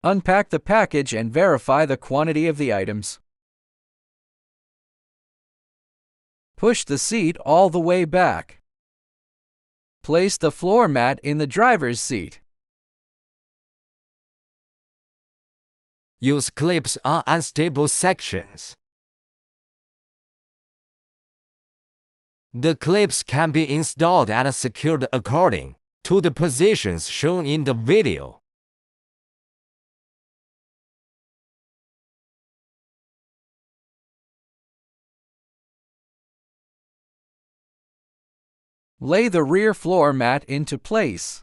Unpack the package and verify the quantity of the items. Push the seat all the way back. Place the floor mat in the driver's seat. Use clips on unstable sections. The clips can be installed and secured according to the positions shown in the video. Lay the rear floor mat into place.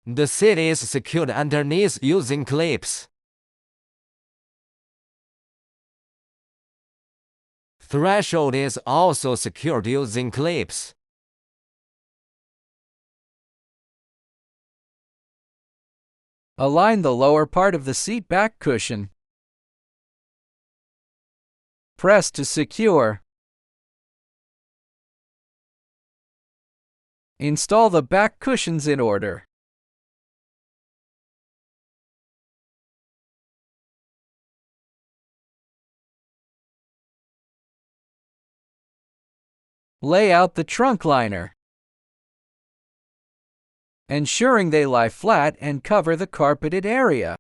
The seat is secured underneath using clips. Threshold is also secured using clips. Align the lower part of the seat back cushion. Press to secure. Install the back cushions in order. Lay out the trunk liner, ensuring they lie flat and cover the carpeted area.